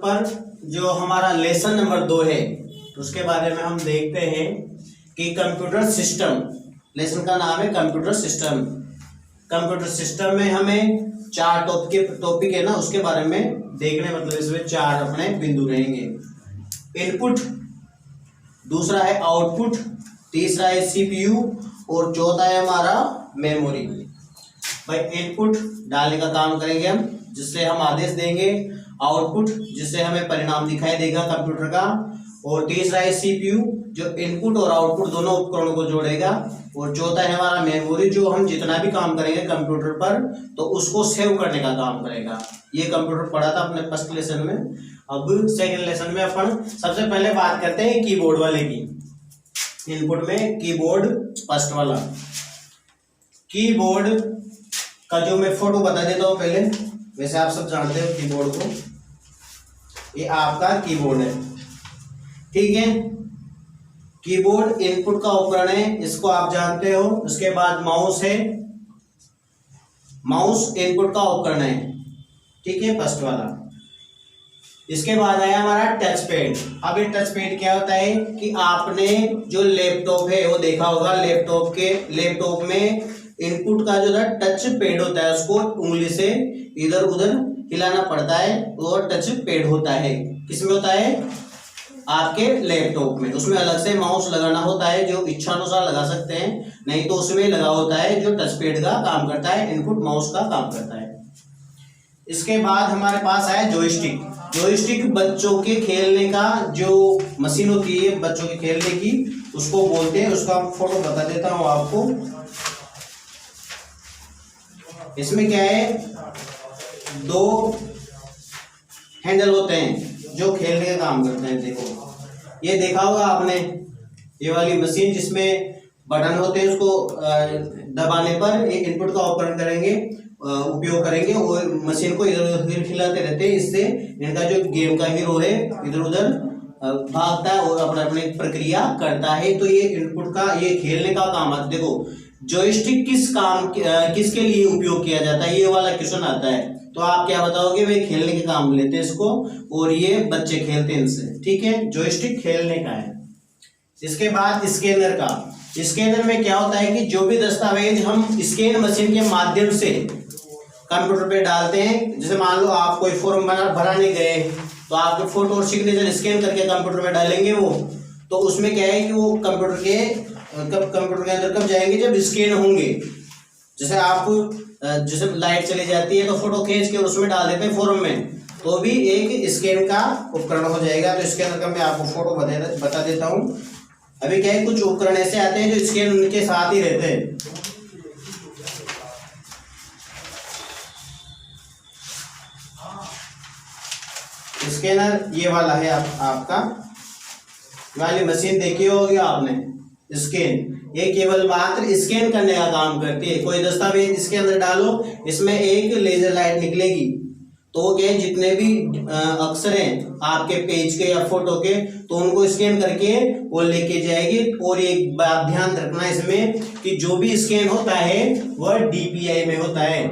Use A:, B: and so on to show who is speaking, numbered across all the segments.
A: पर जो हमारा लेसन नंबर 2 है उसके बारे में हम देखते हैं कि कंप्यूटर सिस्टम, लेसन का नाम है कंप्यूटर सिस्टम। कंप्यूटर सिस्टम में हमें 4 टॉपिक है ना, उसके बारे में देखने, मतलब इसमें 4 अपने बिंदु रहेंगे। इनपुट, दूसरा है आउटपुट, तीसरा है सीपीयू और चौथा है हमारा मेमोरी। भाई इनपुट डालने का काम करेंगे हम, जिससे हम आदेश देंगे, आउटपुट जिससे हमें परिणाम दिखाई देगा कंप्यूटर का, और तीसरा है सीपीयू जो इनपुट और आउटपुट दोनों उपकरणों को जोड़ेगा, और चौथा है हमारा मेमोरी जो हम जितना भी काम करेंगे कंप्यूटर पर तो उसको सेव करने का काम करेगा। ये कंप्यूटर पढ़ा था अपने फर्स्ट लेसन में। अब सेकंड लेसन में अपन सबसे पहले बात करते हैं कीबोर्ड वाले की। इनपुट में कीबोर्ड फर्स्ट वाला, कीबोर्ड का जो मैं फोटो बता देता हूँ पहले, वैसे आप सब जानते हो कीबोर्ड को, ये आपका कीबोर्ड है, ठीक है। कीबोर्ड इनपुट का उपकरण है, इसको आप जानते हो। उसके बाद माउस है, माउस इनपुट का उपकरण है, ठीक है, फर्स्ट वाला। इसके बाद आया हमारा टच पैड। अब ये टच पैड क्या होता है कि आपने जो लैपटॉप है वो देखा होगा, लैपटॉप में इनपुट का जो टच पैड होता है उसको उंगली से इधर उधर हिलाना पड़ता है, वो टच पैड होता है। किसमें होता है? आपके लैपटॉप में। उसमें अलग से माउस लगाना होता है, जो इच्छानुसार लगा सकते हैं, नहीं तो उसमें लगा होता है जो टच पैड का काम करता है, इनपुट माउस का काम करता है। इसके बाद हमारे पास आया जॉयस्टिक। जॉयस्टिक बच्चों के खेलने का जो मशीन होती है बच्चों के खेलने की, उसको बोलते हैं। उसका फोटो बता देता हूं आपको। इसमें क्या है, 2 हैंडल होते हैं जो खेलने का काम करते हैं। देखो, ये देखा होगा आपने, ये वाली मशीन जिसमें बटन होते हैं, उसको दबाने पर ये इनपुट का उपयोग करेंगे और मशीन को इधर उधर हिलाते रहते हैं। इससे इनका जो गेम का हीरो है इधर उधर भागता है और अपना अपनी प्रक्रिया करता है। तो ये इनपुट का, ये खेलने का काम आता है। देखो, जॉयस्टिक किसके लिए उपयोग किया जाता है, ये वाला क्वेश्चन आता है, तो आप क्या बताओगे? वे खेलने के काम लेते हैं इसको, और ये बच्चे खेलते हैं इनसे, ठीक है। जॉयस्टिक खेलने का है। इसके बाद स्कैनर का। स्कैनर में क्या होता है कि जो भी दस्तावेज हम स्कैन मशीन के माध्यम से कंप्यूटर पे डालते हैं, जैसे मान लो आप कोई फॉर्म भराने गए तो आपके फोटो और सिग्नेचर स्कैन करके कंप्यूटर में डालेंगे वो, तो उसमें क्या है कि वो कंप्यूटर के अंदर कब जाएंगे? जब स्कैन होंगे। जैसे आपको जैसे लाइट चली जाती है तो फोटो खींच के उसमें डाल देते हैं फॉर्म में, तो भी एक स्कैन का उपकरण हो जाएगा। तो स्कैनर का मैं आपको फोटो बता देता हूँ। अभी क्या है, कुछ उपकरण ऐसे आते हैं जो स्कैन उनके साथ ही रहते हैं। स्कैनर ये वाला है आपका वाली मशीन देखी होगी आपने, स्कैन। ये केवल मात्र स्कैन करने का काम करती है। कोई दस्तावेज इसके अंदर डालो, इसमें एक लेजर लाइट निकलेगी, तो वो क्या, जितने भी अक्षर हैं आपके पेज के या फोटो के, तो उनको स्कैन करके वो लेके जाएगी। और एक बात ध्यान रखना इसमें कि जो भी स्कैन होता है वह डीपीआई में होता है।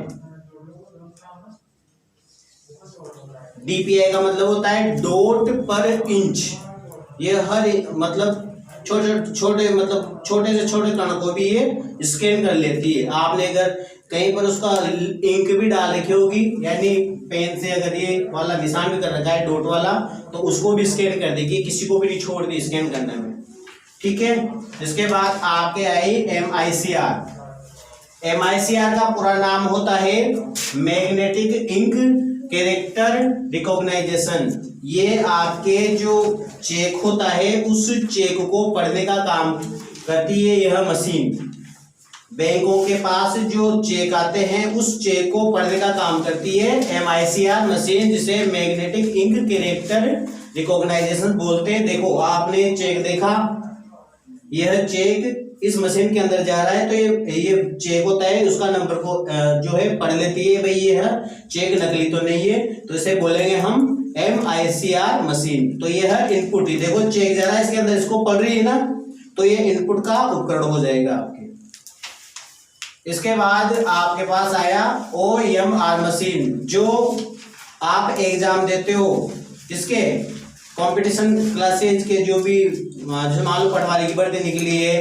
A: डीपीआई का मतलब होता है डॉट पर इंच। ये हर मतलब छोटे से छोटे कण को भी ये स्कैन कर लेती है। आपने अगर कहीं पर उसका इंक भी डाल रखी होगी, यानी पेन से अगर ये वाला निशान भी कर रखा है डॉट वाला, तो उसको भी स्कैन कर देगी, किसी को भी नहीं छोड़ती स्कैन करने में, ठीक है। इसके बाद आपके आई MICR। MICR का पूरा नाम होता है मैग्नेटिक इंक कैरेक्टर रिकॉग्नाइजेशन। ये आपके जो चेक होता है उस चेक को पढ़ने का काम करती है यह मशीन। बैंकों के पास जो चेक आते हैं उस चेक को पढ़ने का काम करती है MICR मशीन, जिसे मैग्नेटिक इंक कैरेक्टर रिकॉग्नाइजेशन बोलते हैं। देखो, आपने चेक देखा, यह चेक इस मशीन के अंदर जा रहा है, तो ये चेक होता है, उसका नंबर को जो है पढ़ लेती है, भाई ये है चेक नकली तो नहीं है, तो इसे बोलेंगे हम MICR मशीन। तो ये है इनपुट ही, देखो चेक जा रहा है इसके अंदर, इसको पढ़ रही है ना, तो ये इनपुट का उपकरण हो जाएगा आपके। इसके बाद आपके पास आया OMR मशीन। जो आप एग्जाम देते हो इसके कंपटीशन क्लासेज के जो भी जैसे मान लो पटवारी की भर्ती देने के लिए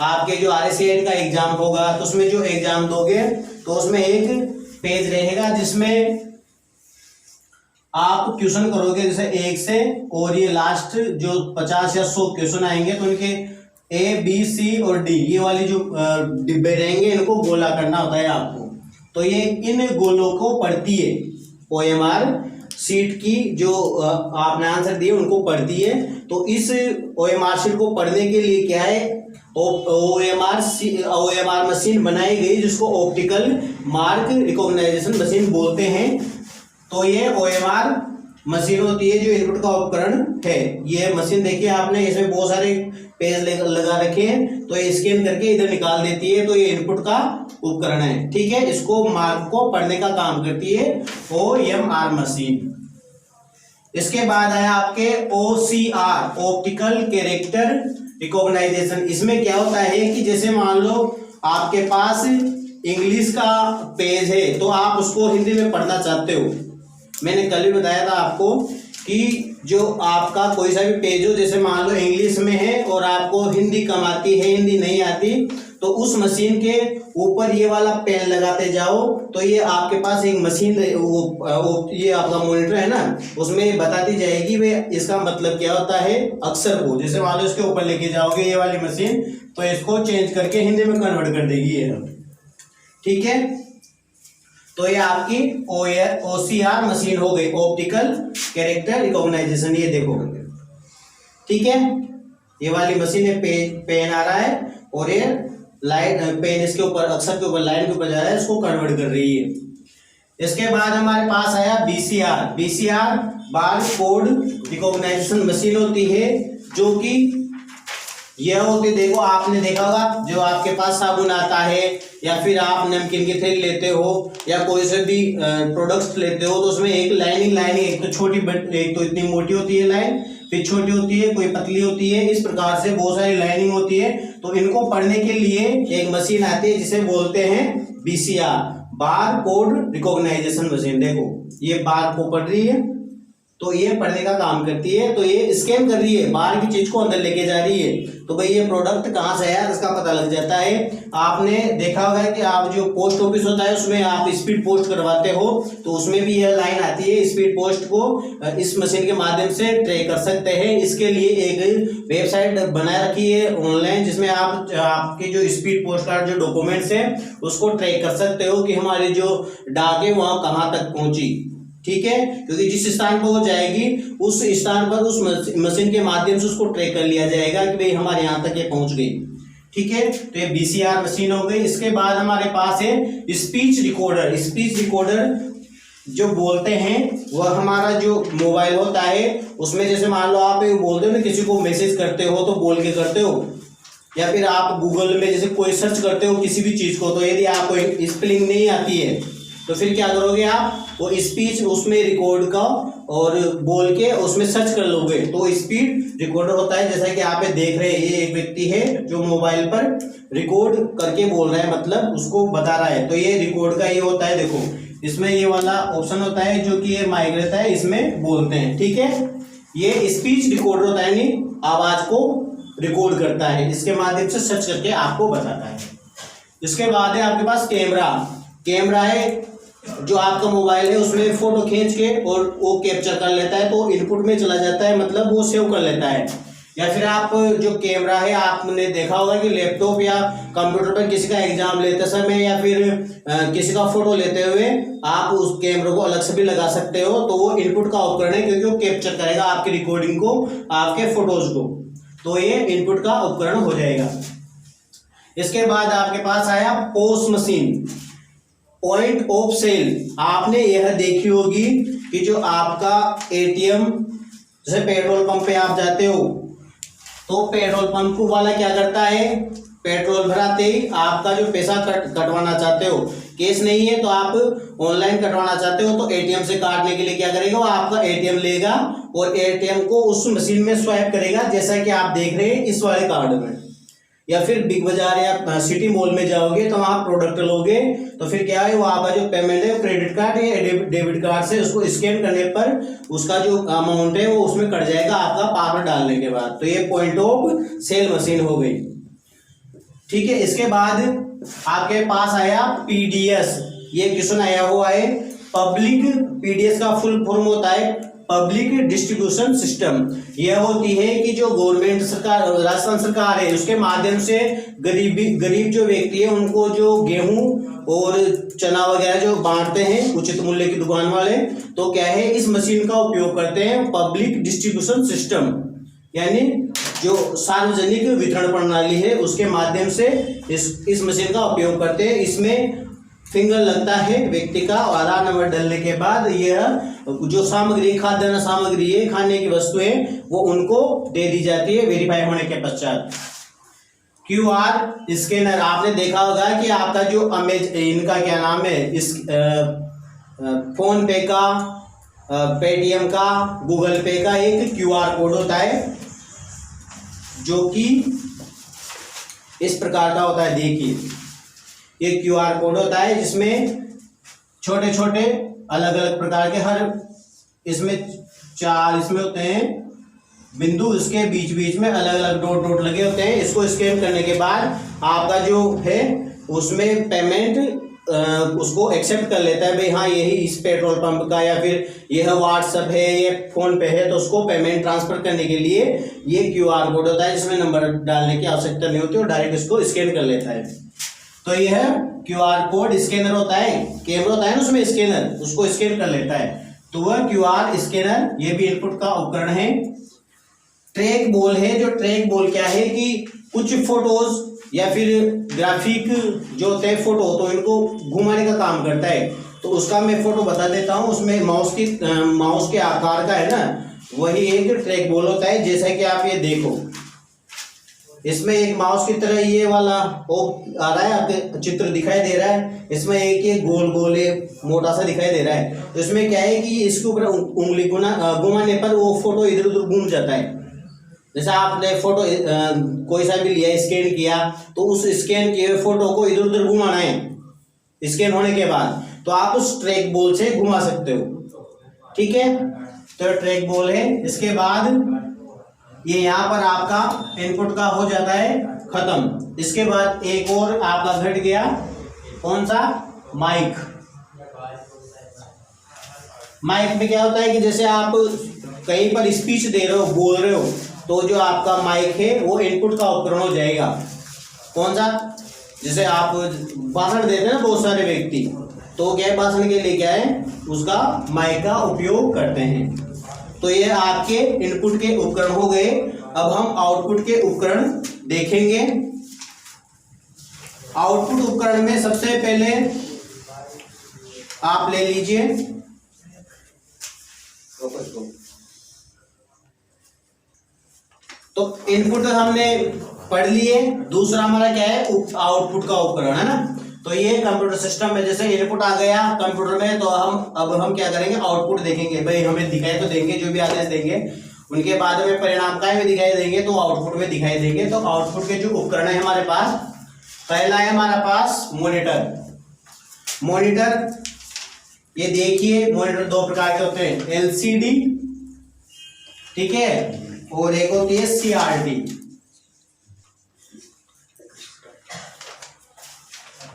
A: आपके जो RSET का एग्जाम होगा तो उसमें जो एग्जाम दोगे तो उसमें एक पेज रहेगा जिसमें आप क्वेश्चन करोगे जैसे 1 से, और ये लास्ट जो 50 या 100 क्वेश्चन आएंगे तो उनके A, B, C और D ये वाली जो डिब्बे रहेंगे इनको गोला करना होता है आपको। तो ये इन गोलों को पढ़ती है OMR शीट की, जो आपने आंसर दिए उनको पढ़ती है। तो इस OMR शीट को पढ़ने के लिए क्या है, OMR मशीन बनाई गई जिसको ऑप्टिकल मार्क रिकॉग्नाइजेशन मशीन बोलते हैं। तो ये OMR मशीन होती है जो इनपुट का उपकरण है। ये मशीन देखिए आपने, इसमें बहुत सारे पेज लगा रखे हैं, तो ये स्कैन करके इधर निकाल देती है। तो ये इनपुट का उपकरण है, ठीक है। इसको मार्क को पढ़ने का काम करती है OMR मशीन। इसके बाद आया आपके OCR ऑप्टिकल कैरेक्टर रिकॉग्नाइजेशन। इसमें क्या होता है कि जैसे मान लो आपके पास इंग्लिश का पेज है तो आप उसको हिंदी में पढ़ना चाहते हो। मैंने कल भी बताया था आपको कि जो आपका कोई सा भी पेज हो, जैसे मान लो इंग्लिश में है और आपको हिंदी कम आती है, हिंदी नहीं आती, तो उस मशीन के ऊपर ये वाला पेन लगाते जाओ तो ये आपके पास एक मशीन ये आपका मॉनिटर है ना, उसमें बताती जाएगी वे इसका मतलब क्या होता है अक्षर को। जैसे मान लो इसके ऊपर लेके जाओगे ये वाली मशीन तो इसको चेंज करके हिंदी में कन्वर्ट कर देगी ये, ठीक है। तो ये आपकी OCR मशीन हो गई, ऑप्टिकल कैरेक्टर रिकॉग्नाइजेशन। ये देखो, ठीक है, ये वाली मशीन है, पेन आ रहा है और ये लाइन पेन इसके ऊपर अक्षर के ऊपर लाइन के ऊपर जा रहा है, इसको कन्वर्ट कर रही है। इसके बाद हमारे पास आया BCR barcode recognisation machine होती है, जो कि यह होती, देखो आपने देखा होगा जो आपके पास साबुन आता है या फिर आप नमकीन की थैली लेते हो या कोई से भी प्रोडक्ट्स लेते हो तो उसमें एक लाइनिंग एक तो छोटी, एक तो इतनी मोटी होती है लाइन, फिर छोटी होती है, कोई पतली होती है, इस प्रकार से बहुत सारी लाइनिंग होती है। तो इनको पढ़ने के लिए एक मशीन आती है जिसे बोलते हैं BCR barcode recognisation machine. देखो ये बार को पढ़ रही है तो ये पढ़ने का काम करती है, तो ये स्कैन कर रही है, बाहर की चीज को अंदर लेके जा रही है। तो भाई ये प्रोडक्ट कहाँ से आया इसका पता लग जाता है। आपने देखा होगा कि आप जो पोस्ट ऑफिस होता है उसमें आप स्पीड पोस्ट करवाते हो तो उसमें भी यह लाइन आती है, स्पीड पोस्ट को इस मशीन के माध्यम से ट्रैक कर सकते हैं। इसके लिए एक वेबसाइट बना रखी है ऑनलाइन जिसमें आप आपके जो स्पीड पोस्ट का जो डॉक्यूमेंट्स है उसको ट्रैक कर सकते हो कि हमारी जो डाक है वहां कहाँ तक पहुंची, ठीक है। क्योंकि जिस स्थान पर वो जाएगी उस स्थान पर उस मशीन के माध्यम से उसको ट्रैक कर लिया जाएगा कि भाई हमारे यहाँ तक ये पहुंच गई, ठीक है। तो ये BCR मशीन हो गई। इसके बाद हमारे पास है स्पीच रिकॉर्डर। स्पीच रिकॉर्डर जो बोलते हैं वह हमारा जो मोबाइल होता है उसमें, जैसे मान लो आप बोलते हो ना, किसी को मैसेज करते हो तो बोल के करते हो, या फिर आप गूगल में जैसे कोई सर्च करते हो किसी भी चीज को, तो यदि आपको स्पेलिंग नहीं आती है तो फिर क्या करोगे आप, वो स्पीच उसमें रिकॉर्ड का और बोल के उसमें सर्च कर लोगे तो स्पीड रिकॉर्डर होता है। जैसा कि आप देख रहे हैं ये एक व्यक्ति है जो मोबाइल पर रिकॉर्ड करके बोल रहा है, मतलब उसको बता रहा है, तो ये रिकॉर्ड का ये होता है। देखो इसमें ये वाला ऑप्शन होता है जो कि ये माइक रहता है, इसमें बोलते हैं, ठीक है। ये स्पीच रिकॉर्डर होता है, यानी आवाज को रिकॉर्ड करता है, इसके माध्यम से सर्च करके आपको बताता है। इसके बाद है आपके पास कैमरा है जो आपका मोबाइल है उसमें फोटो खींच के और वो कैप्चर कर लेता है तो इनपुट में चला जाता है, मतलब वो सेव कर लेता है। या फिर आप जो कैमरा है आपने देखा होगा कि लैपटॉप या कंप्यूटर पर किसी का एग्जाम लेते समय या फिर किसी का फोटो लेते हुए आप उस कैमरे को अलग से भी लगा सकते हो, तो वो इनपुट का उपकरण है क्योंकि वो कैप्चर करेगा आपकी रिकॉर्डिंग को, आपके फोटोज को, तो ये इनपुट का उपकरण हो जाएगा। इसके बाद आपके पास आया POS machine, point of sale. आपने यह देखी होगी कि जो आपका ATM, जैसे पेट्रोल पंप पे आप जाते हो तो पेट्रोल पंप वाला क्या करता है, पेट्रोल भराते ही आपका जो पैसा कटवाना चाहते हो, कैश नहीं है तो आप ऑनलाइन कटवाना चाहते हो, तो ATM से काटने के लिए क्या करेगा, वो आपका ATM लेगा और ATM को उस मशीन में स्वाइप करेगा, जैसा कि आप देख रहे हैं इस वाले कार्ड में। या फिर बिग बाजार या सिटी मॉल में जाओगे तो वहां प्रोडक्ट लोगे तो फिर क्या है, वहां का जो पेमेंट है क्रेडिट कार्ड या डेबिट कार्ड से उसको स्कैन करने पर उसका जो अमाउंट है वो उसमें कट जाएगा आपका पासवर्ड डालने के बाद। तो ये पॉइंट ऑफ सेल मशीन हो गई। ठीक है, इसके बाद आपके पास आया पीडीएस। ये क्वेश्चन आया हुआ है पब्लिक, पीडीएस का फुल फॉर्म होता है पब्लिक डिस्ट्रीब्यूशन सिस्टम। यह होती है कि जो गवर्नमेंट सरकार, राजस्थान सरकार है, उसके माध्यम से गरीब जो व्यक्ति है उनको जो गेहूं और चना वगैरह जो बांटते हैं उचित मूल्य की दुकान वाले, तो क्या है इस मशीन का उपयोग करते हैं पब्लिक डिस्ट्रीब्यूशन सिस्टम, यानी जो सार्वजनिक वितरण प्रणाली है उसके माध्यम से इस मशीन का उपयोग करते हैं। इसमें फिंगर लगता है व्यक्ति का और आधार नंबर डालने के बाद यह जो सामग्री, खाद्यान्न सामग्री है, खाने की वस्तुएं, वो उनको दे दी जाती है वेरीफाई होने के पश्चात। क्यूआर स्कैनर, आपने देखा होगा कि आपका जो इनका क्या नाम है, इस फोन पे का, पेटीएम का, गूगल पे का एक क्यूआर कोड होता है जो कि इस प्रकार का होता है। देखिए, ये क्यूआर कोड होता है जिसमें छोटे छोटे अलग अलग प्रकार के हर इसमें 4 इसमें होते हैं बिंदु, इसके बीच बीच में अलग अलग डॉट डॉट लगे होते हैं। इसको स्कैन करने के बाद आपका जो है उसमें पेमेंट उसको एक्सेप्ट कर लेता है, भाई हाँ यही इस पेट्रोल पंप का या फिर यह व्हाट्सएप है, ये फोन पे है, तो उसको पेमेंट ट्रांसफर करने के लिए ये क्यूआर कोड होता है जिसमें नंबर डालने की आवश्यकता नहीं होती और डायरेक्ट इसको स्कैन कर लेता है। तो यह क्यूआर कोड स्कैनर होता है, कैमरा होता है ना उसमें स्कैनर, उसको स्कैन कर लेता है, तो वह क्यूआर स्कैनर ये भी इनपुट का उपकरण है। ट्रैक बॉल है, जो ट्रैक बॉल क्या है कि कुछ फोटोज या फिर ग्राफिक जो होते हैं फोटो, तो इनको घुमाने का काम करता है। तो उसका मैं फोटो बता देता हूँ, उसमें माउस के आकार का है ना, वही एक ट्रैक बॉल होता है। जैसा कि आप ये देखो, इसमें एक माउस की तरह ये वाला वो आ रहा है, आपके चित्र दिखाई दे रहा है, इसमें एक ये गोल गोल मोटा सा दिखाई दे रहा है। तो इसमें क्या है कि इसके ऊपर उंगली घुमाने पर वो फोटो इधर उधर घूम जाता है। जैसे आपने फोटो कोई सा भी लिया, स्कैन किया, तो उस स्कैन किए फोटो को इधर उधर घुमाना है स्कैन होने के बाद, तो आप उस ट्रैक बॉल से घुमा सकते हो। ठीक है, तो ट्रैक बॉल है। इसके बाद ये यहाँ पर आपका इनपुट का हो जाता है खत्म। इसके बाद एक और आपका घट गया, कौन सा, माइक। माइक में क्या होता है कि जैसे आप कहीं पर स्पीच दे रहे हो, बोल रहे हो, तो जो आपका माइक है वो इनपुट का उपकरण हो जाएगा। कौन सा, जैसे आप भाषण देते हैं ना बहुत सारे व्यक्ति, तो क्या भाषण के लिए क्या है, उसका माइक का उपयोग करते हैं। तो ये आपके इनपुट के उपकरण हो गए। अब हम आउटपुट के उपकरण देखेंगे। आउटपुट उपकरण में सबसे पहले आप ले लीजिए, तो इनपुट हमने पढ़ लिए। दूसरा हमारा क्या है, आउटपुट का उपकरण है ना। तो ये कंप्यूटर सिस्टम में जैसे इनपुट आ गया कंप्यूटर में, तो हम क्या करेंगे, आउटपुट देखेंगे। भाई हमें दिखाई तो देंगे, जो भी आदेश देंगे उनके बाद में परिणाम काय में दिखाई देंगे, तो आउटपुट में दिखाई देंगे। तो आउटपुट के जो उपकरण है हमारे पास, पहला है हमारा पास मॉनिटर। मॉनिटर ये देखिए, मॉनिटर 2 प्रकार के होते हैं, एलसीडी, ठीक है, और एक होती है सीआरटी।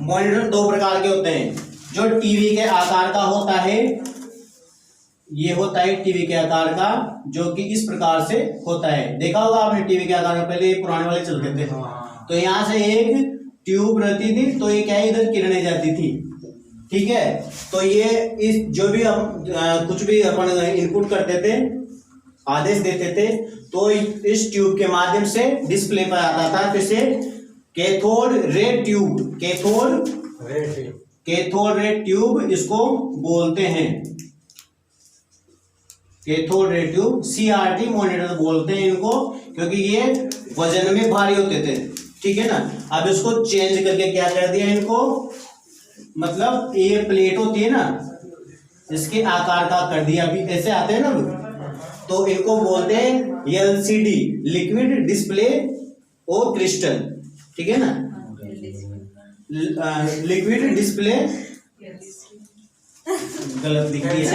A: मॉनिटर 2 प्रकार के होते हैं। जो टीवी के आकार का होता है, ये होता है टीवी के आकार का, जो कि इस प्रकार से होता है। देखा होगा आपने टीवी के आकार में, पहले पुराने वाले चलते थे, तो यहां से एक ट्यूब रहती थी, तो ये क्या है, इधर किरणें जाती थी। ठीक है, तो ये इस जो भी हम कुछ भी अपन इनपुट करते थे, आदेश देते थे, तो इस ट्यूब के माध्यम से डिस्प्ले पर आता था। जैसे cathode ray tube, cathode ray tube इसको बोलते हैं, cathode ray tube. CRT monitor बोलते हैं इनको, क्योंकि ये वजन में भारी होते थे। ठीक है ना। अब इसको चेंज करके क्या कर दिया इनको, मतलब ये प्लेट होती है ना, इसके आकार का कर दिया। अभी ऐसे आते हैं ना, तो इनको बोलते हैं एलसीडी, लिक्विड डिस्प्ले और क्रिस्टल। ठीक है ना। लिक्विड डिस्प्ले गलत लिख दिया,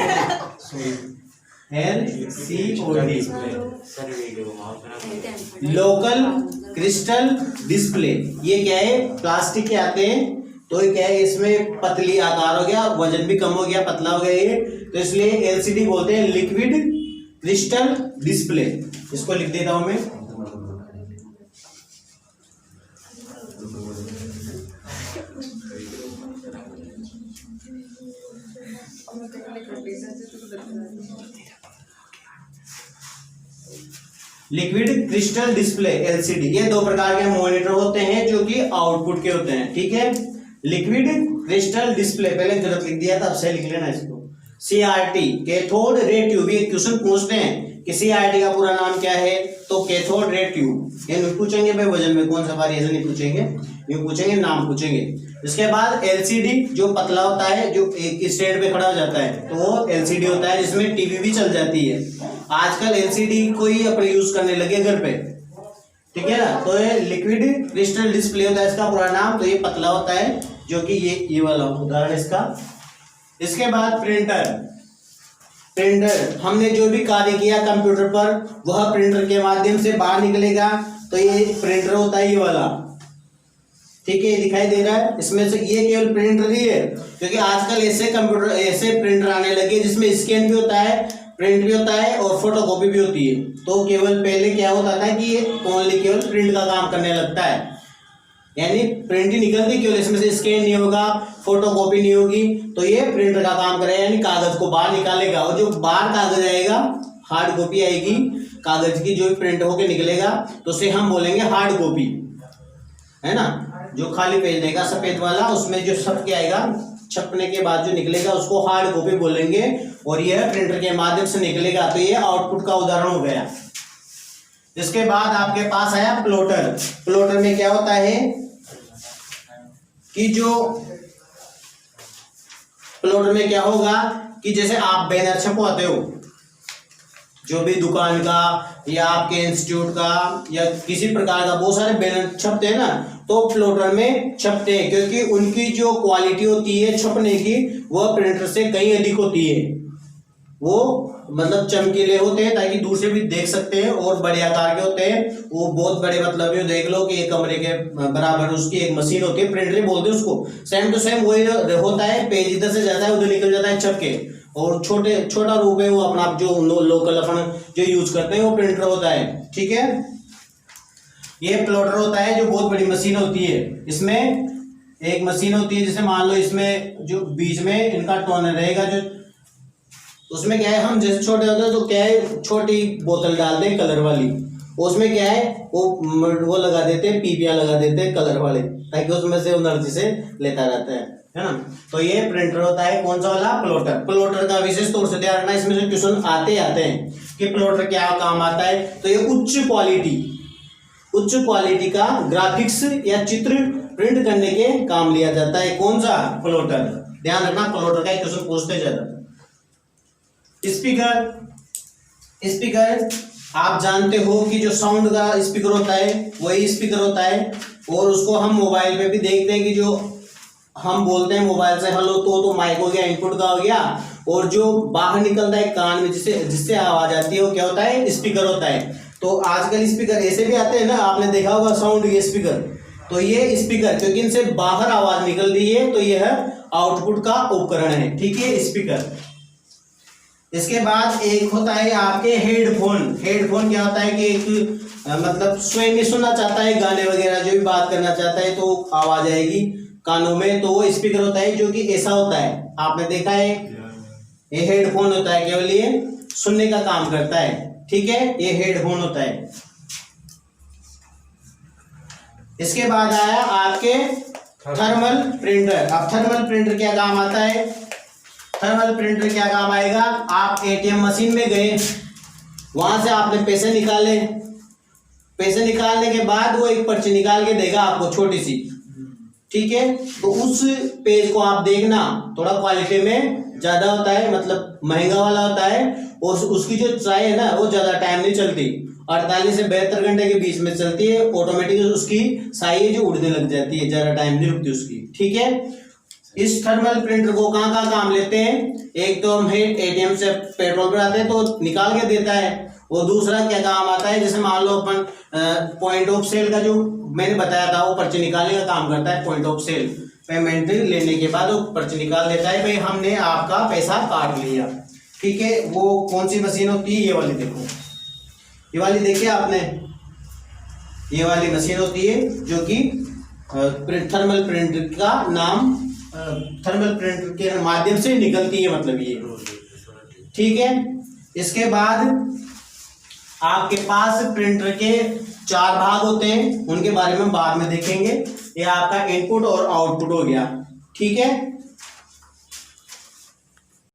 A: LCOD लोकल क्रिस्टल डिस्प्ले। ये क्या है, प्लास्टिक के आते हैं, तो ये क्या है, इसमें पतली आकार हो गया, वजन भी कम हो गया, पतला हो गया ये, तो इसलिए LCD बोलते हैं, लिक्विड क्रिस्टल डिस्प्ले। इसको लिख देता हूं मैं। लिक्विड क्रिस्टल डिस्प्ले LCD, ये दो प्रकार के मॉनिटर होते हैं जो कि आउटपुट के होते हैं, ठीक है। लिक्विड क्रिस्टल डिस्प्ले, पहले गलत लिख दिया था, अब सही लिख लेना इसको। CRT कैथोड रे ट्यूब, ये क्वेश्चन पूछते हैं कि CRT का पूरा नाम क्या है, तो कैथोड रे ट्यूब। ये नहीं पूछेंगे भाई वजन में कौन सा भारी, ऐसे नहीं पूछेंगे, ये पूछेंगे नाम पूछेंगे। इसके बाद LCD जो पतला होता है, जो एक स्टैंड पे खड़ा हो जाता है, तो वो LCD होता है, जिसमें टीवी भी चल जाती है। आजकल LCD कोई अपने यूज करने लगे घर पे, ठीक है ना। तो ये लिक्विड क्रिस्टल डिस्प्ले होता है इसका पूरा नाम, तो ये पतला होता है, जो कि ये वाला उदाहरण इसका। इसके बाद प्रिंटर हमने जो भी कार्य किया कंप्यूटर पर, वह प्रिंटर के माध्यम से बाहर निकलेगा, तो ये प्रिंटर होता है, ये वाला, ठीक है, दिखाई दे रहा है। इसमें से ये केवल प्रिंटर ही है, क्योंकि आजकल ऐसे प्रिंटर आने लगे जिसमें स्कैन भी होता है, प्रिंट भी होता है और फोटोकॉपी भी होती है। तो केवल पहले क्या होता था कि ये ओनली केवल प्रिंट का काम करने लगता है, यानी प्रिंट ही निकलती, केवल इसमें से स्कैन नहीं होगा, फोटोकॉपी नहीं होगी, तो ये प्रिंटर का काम करेगा, यानी कागज को बाहर निकालेगा। और जो बाहर कागज आएगा, हार्ड कॉपी आएगी कागज की, जो प्रिंट होके निकलेगा, तो उसे हम बोलेंगे हार्ड कॉपी, है ना। जो खाली पेज देगा सफेद वाला, उसमें जो छप के आएगा, छपने के बाद जो निकलेगा उसको हार्ड कॉपी बोलेंगे, और यह प्रिंटर के माध्यम से निकलेगा, तो ये आउटपुट का उदाहरण हो गया। इसके बाद आपके पास आया प्लॉटर। प्लॉटर में क्या होता है कि जो प्लॉटर में क्या होगा कि जैसे आप बैनर छपवाते हो, जो भी दुकान का या आपके इंस्टीट्यूट का या किसी प्रकार का बहुत सारे बैनर छपते हैं ना, तो प्लॉटर में छपते हैं, क्योंकि उनकी जो क्वालिटी होती है छपने की, वह प्रिंटर से कहीं अधिक होती है। वो मतलब चमकीले होते हैं ताकि दूर से भी देख सकते हैं, और बड़े आकार के होते हैं, वो बहुत बड़े, मतलब ये देख लो कि एक कमरे के बराबर उसकी एक मशीन होती है, प्रिंटर बोलते हैं उसको। सेम टू सेम वही होता है, पेज इधर से जाता है उधर निकल जाता है छप के, और छोटा रूप है वो अपना जो लोकल अपन जो यूज करते हैं वो प्रिंटर होता है, ठीक है। ये प्लॉटर होता है जो बहुत बड़ी मशीन होती है। इसमें एक मशीन होती है, जैसे मान लो इसमें जो बीच में इनका टोनर रहेगा, जो उसमें क्या है, हम जैसे छोटे होते हैं तो क्या है, छोटी बोतल डालते हैं कलर वाली, उसमें क्या है वो लगा देते हैं, पीपियां लगा देते हैं कलर वाले, ताकि उसमें से एनर्जी से लेता रहता है ना। तो ये प्रिंटर होता है कौन सा वाला, प्लॉटर। प्लॉटर का विशेष तौर से ध्यान रखना, इसमें से क्वेश्चन आते हैं कि प्लॉटर क्या काम आता है। तो ये उच्च क्वालिटी का ग्राफिक्स या चित्र प्रिंट करने के काम लिया जाता है। कौन सा, प्लॉटर। ध्यान रखना, प्लॉटर का क्वेश्चन पूछते ज्यादा। स्पीकर आप जानते हो कि जो साउंड का स्पीकर होता है वही स्पीकर होता है, और उसको हम मोबाइल पे भी देखते हैं कि जो हम बोलते हैं मोबाइल से हेलो, तो माइक हो गया, इनपुट का हो गया, और जो बाहर निकलता है कान में जिससे आवाज आती है वो क्या होता है, स्पीकर होता है। तो आजकल स्पीकर ऐसे भी आते हैं ना, आपने देखा होगा साउंड के स्पीकर, तो ये स्पीकर क्योंकि इनसे बाहर आवाज निकल रही है, तो यह आउटपुट का उपकरण है, ठीक है, स्पीकर। इसके बाद एक होता है आपके हेडफोन। हेडफोन क्या होता है कि एक मतलब स्वयं ही सुनना चाहता है गाने वगैरह, जो भी बात करना चाहता है तो आवाज आएगी कानों में, तो वो स्पीकर होता है, जो कि ऐसा होता है, आपने देखा है, ये हेडफोन होता है, केवल ये सुनने का काम करता है, ठीक है, ये हेडफोन होता है। इसके बाद आया आपके थर्मल प्रिंटर। अब थर्मल प्रिंटर क्या काम आता है, थर्मल प्रिंटर क्या काम आएगा, आप एटीएम मशीन में गए, वहां से आपने पैसे निकाले, पैसे निकालने के बाद वो एक पर्ची निकाल के देगा आपको छोटी सी, ठीक है। तो उस पेज को आप देखना, थोड़ा क्वालिटी में ज्यादा होता है, मतलब महंगा वाला होता है, और उसकी जो चाय है ना वो ज्यादा टाइम नहीं चलती, 48 से 72 घंटे के बीच में चलती है, ऑटोमेटिक उसकी साई जो उड़ने लग जाती है, ज्यादा टाइम नहीं रुकती उसकी, ठीक है। इस थर्मल प्रिंटर को कहाँ कहाँ काम लेते हैं, एक तो हम एटीएम से पेट्रोल भराते हैं तो निकाल के देता है, और दूसरा क्या काम आता है, जैसे मान लो अपन पॉइंट ऑफ सेल का जो मैंने बताया था वो पर्ची निकालने का काम करता है। पॉइंट ऑफ सेल पेमेंट लेने के बाद वो पर्ची निकाल देता है, भाई हमने आपका पैसा काट लिया, ठीक है। वो कौन सी मशीन होती है, ये वाली देखो, ये वाली देखिए आपने, ये वाली मशीन होती है जो कि थर्मल प्रिंटर का नाम, थर्मल प्रिंटर के माध्यम से निकलती है, मतलब ये, ठीक है। इसके बाद आपके पास प्रिंटर के 4 भाग होते हैं, उनके बारे में बाद में देखेंगे। ये आपका इनपुट और आउटपुट हो गया, ठीक है।